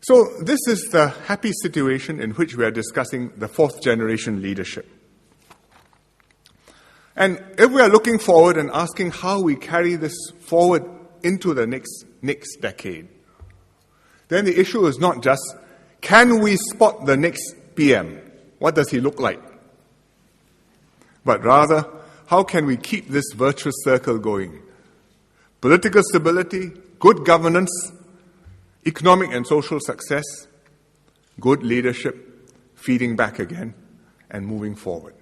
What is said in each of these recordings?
So this is the happy situation in which we are discussing the fourth generation leadership. And if we are looking forward and asking how we carry this forward into the next decade, then the issue is not just, can we spot the next PM? What does he look like? But rather, how can we keep this virtuous circle going? Political stability, good governance, economic and social success, good leadership, feeding back again, and moving forward.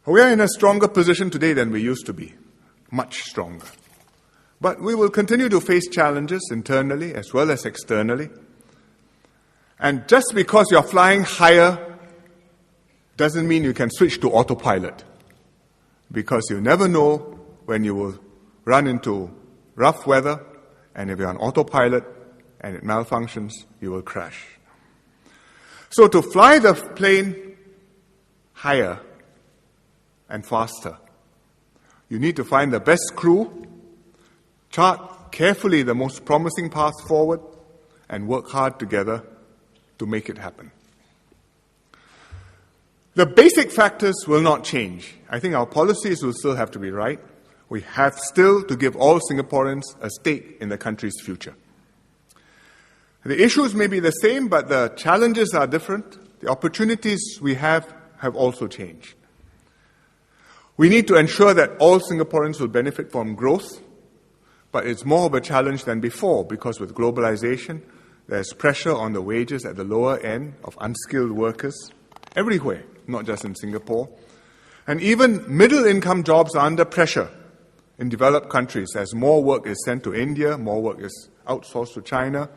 We are in a stronger position today than we used to be, much stronger. But we will continue to face challenges internally as well as externally. And just because you're flying higher doesn't mean you can switch to autopilot, because you never know when you will run into rough weather, and if you're on autopilot and it malfunctions, you will crash. So to fly the plane higher and faster, you need to find the best crew, chart carefully the most promising path forward, and work hard together to make it happen. The basic factors will not change. I think our policies will still have to be right. We have still to give all Singaporeans a stake in the country's future. The issues may be the same, but the challenges are different. The opportunities we have also changed. We need to ensure that all Singaporeans will benefit from growth, but it's more of a challenge than before, because with globalization, there's pressure on the wages at the lower end of unskilled workers everywhere, not just in Singapore. And even middle-income jobs are under pressure in developed countries as more work is sent to India, more work is outsourced to China,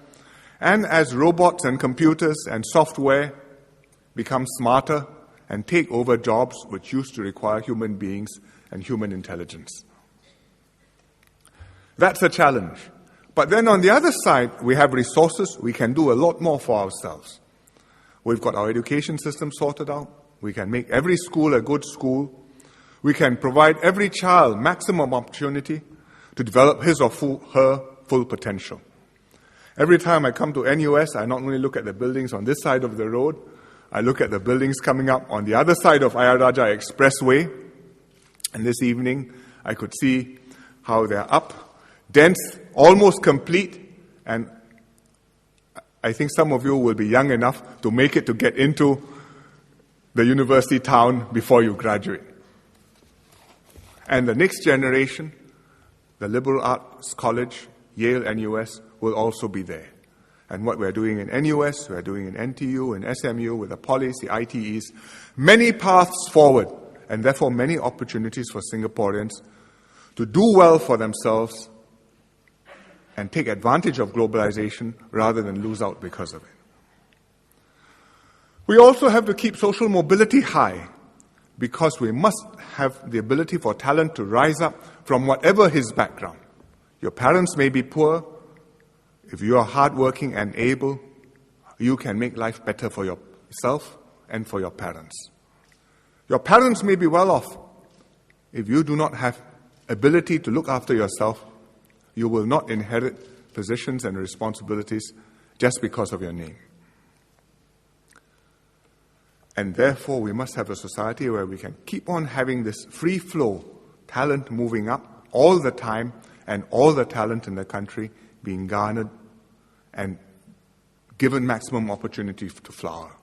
and as robots and computers and software become smarter and take over jobs which used to require human beings and human intelligence. That's a challenge. But then on the other side, we have resources. We can do a lot more for ourselves. We've got our education system sorted out. We can make every school a good school. We can provide every child maximum opportunity to develop his or her full potential. Every time I come to NUS, I not only look at the buildings on this side of the road, I look at the buildings coming up on the other side of Ayer Rajah Expressway. And this evening, I could see how they're up, dense, almost complete, and I think some of you will be young enough to make it to get into the university town before you graduate. And the next generation, the Liberal Arts College, Yale, NUS, will also be there. And what we're doing in NUS, we're doing in NTU, in SMU, with the polys, the ITEs, many paths forward, and therefore many opportunities for Singaporeans to do well for themselves and take advantage of globalization rather than lose out because of it. We also have to keep social mobility high, because we must have the ability for talent to rise up from whatever his background. Your parents may be poor. If you are hardworking and able, you can make life better for yourself and for your parents. Your parents may be well off. If you do not have ability to look after yourself, you will not inherit positions and responsibilities just because of your name. And therefore, we must have a society where we can keep on having this free flow, talent moving up all the time, and all the talent in the country being garnered and given maximum opportunity to flower.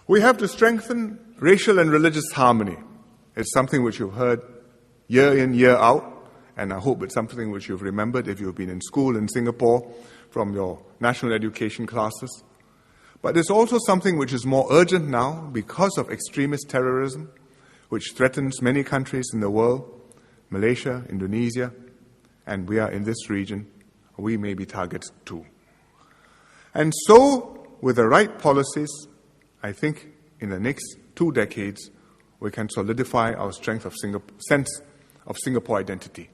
We have to strengthen racial and religious harmony. It's something which you've heard year in, year out, and I hope it's something which you've remembered if you've been in school in Singapore from your national education classes. But it's also something which is more urgent now because of extremist terrorism, which threatens many countries in the world, Malaysia, Indonesia, and we are in this region. We may be targets too. And so, with the right policies, I think in the next 2 decades, we can solidify our sense of Singapore identity.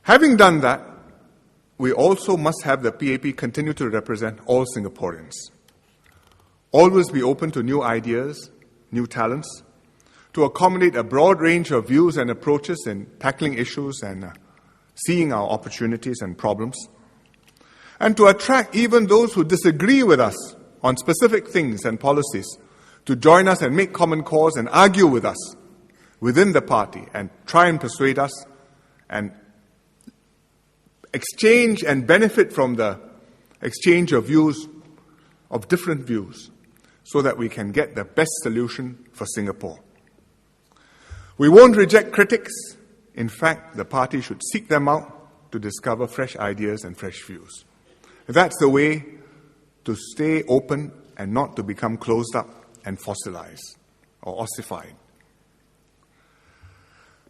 Having done that, we also must have the PAP continue to represent all Singaporeans. Always be open to new ideas, new talents, to accommodate a broad range of views and approaches in tackling issues and seeing our opportunities and problems, and to attract even those who disagree with us on specific things and policies to join us and make common cause and argue with us within the party and try and persuade us and exchange and benefit from the exchange of views, of different views, so that we can get the best solution for Singapore. We won't reject critics. In fact, the party should seek them out to discover fresh ideas and fresh views. That's the way to stay open and not to become closed up and fossilized or ossified.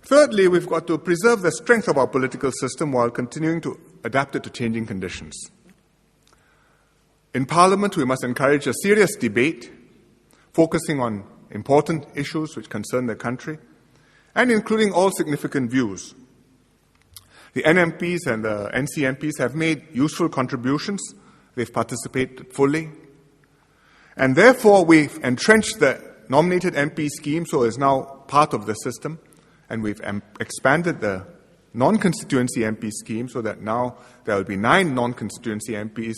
Thirdly, we've got to preserve the strength of our political system while continuing to adapt it to changing conditions. In Parliament, we must encourage a serious debate, focusing on important issues which concern the country, and including all significant views. The NMPs and the NCMPs have made useful contributions. They've participated fully. And therefore, we've entrenched the nominated MP scheme, so it's now part of the system. And we've expanded the non-constituency MP scheme so that now there will be 9 non-constituency MPs,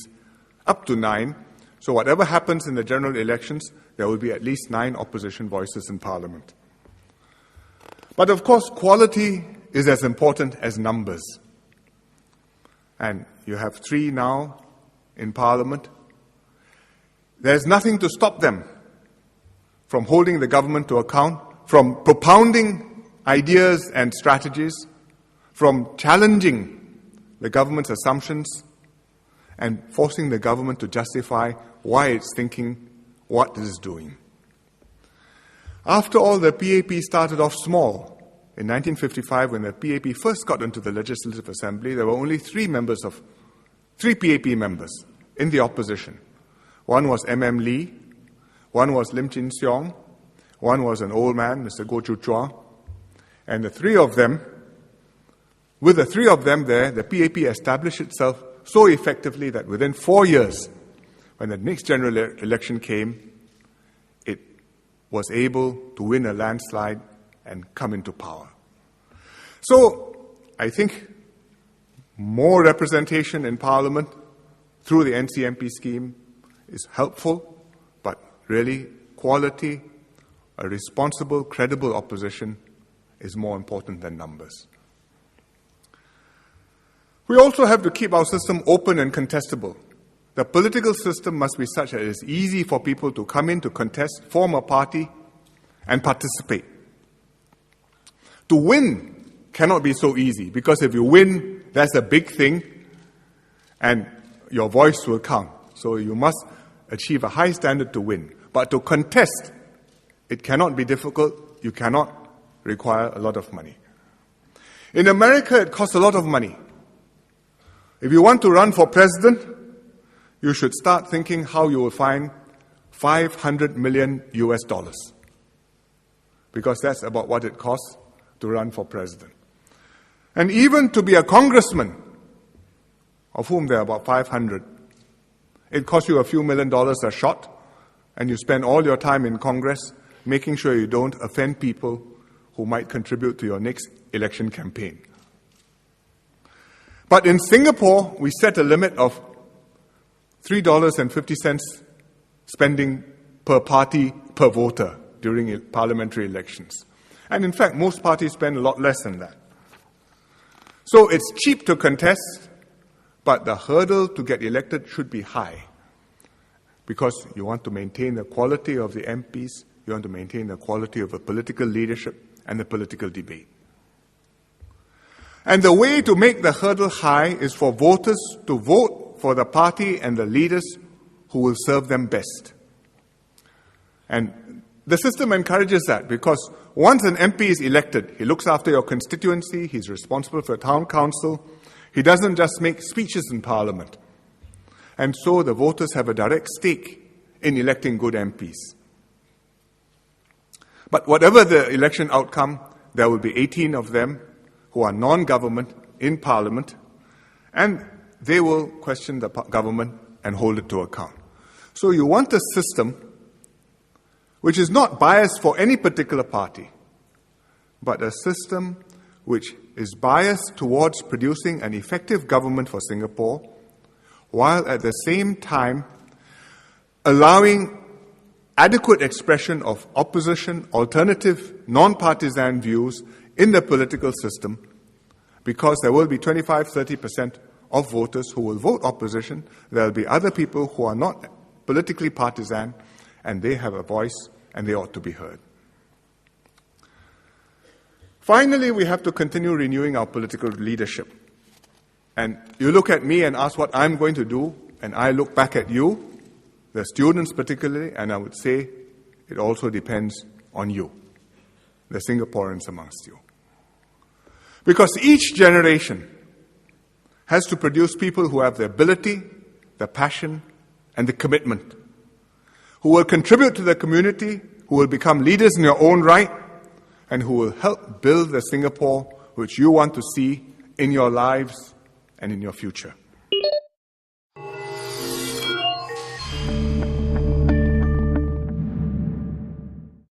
up to 9. So whatever happens in the general elections, there will be at least 9 opposition voices in Parliament. But of course, quality is as important as numbers. And you have 3 now in Parliament. There's nothing to stop them from holding the government to account, from propounding ideas and strategies, from challenging the government's assumptions and forcing the government to justify why it's thinking what it is doing. After all, the PAP started off small. In 1955, when the PAP first got into the Legislative Assembly, there were only 3 PAP members in the opposition. One was Lee, one was Lim Chin Siong, one was an old man, Mr. Goh Chu Chua, and the 3 of them, with the 3 of them there, the PAP established itself so effectively that within 4 years, when the next general election came, it was able to win a landslide and come into power. So, I think more representation in Parliament through the NCMP scheme is helpful, but really quality, a responsible, credible opposition is more important than numbers. We also have to keep our system open and contestable. The political system must be such that it is easy for people to come in to contest, form a party, and participate. To win cannot be so easy, because if you win, that's a big thing, and your voice will count. So you must achieve a high standard to win. But to contest, it cannot be difficult. You cannot require a lot of money. In America, it costs a lot of money. If you want to run for president, you should start thinking how you will find $500 million US, because that's about what it costs to run for president. And even to be a congressman, of whom there are about 500, it costs you a few $1 million a shot, and you spend all your time in Congress making sure you don't offend people who might contribute to your next election campaign. But in Singapore, we set a limit of $3.50 spending per party, per voter during parliamentary elections. And in fact, most parties spend a lot less than that. So it's cheap to contest, but the hurdle to get elected should be high, because you want to maintain the quality of the MPs, you want to maintain the quality of the political leadership and the political debate. And the way to make the hurdle high is for voters to vote for the party and the leaders who will serve them best. And the system encourages that, because once an MP is elected, he looks after your constituency, he's responsible for town council, he doesn't just make speeches in Parliament. And so the voters have a direct stake in electing good MPs. But whatever the election outcome, there will be 18 of them who are non-government in Parliament, and they will question the government and hold it to account. So you want a system which is not biased for any particular party, but a system which is biased towards producing an effective government for Singapore, while at the same time allowing adequate expression of opposition, alternative, non-partisan views in the political system, because there will be 25-30% of voters who will vote opposition. There will be other people who are not politically partisan, and they have a voice, and they ought to be heard. Finally, we have to continue renewing our political leadership. And you look at me and ask what I'm going to do, and I look back at you, the students particularly, and I would say it also depends on you, the Singaporeans amongst you. Because each generation has to produce people who have the ability, the passion, and the commitment, who will contribute to the community, who will become leaders in their own right, and who will help build the Singapore which you want to see in your lives and in your future.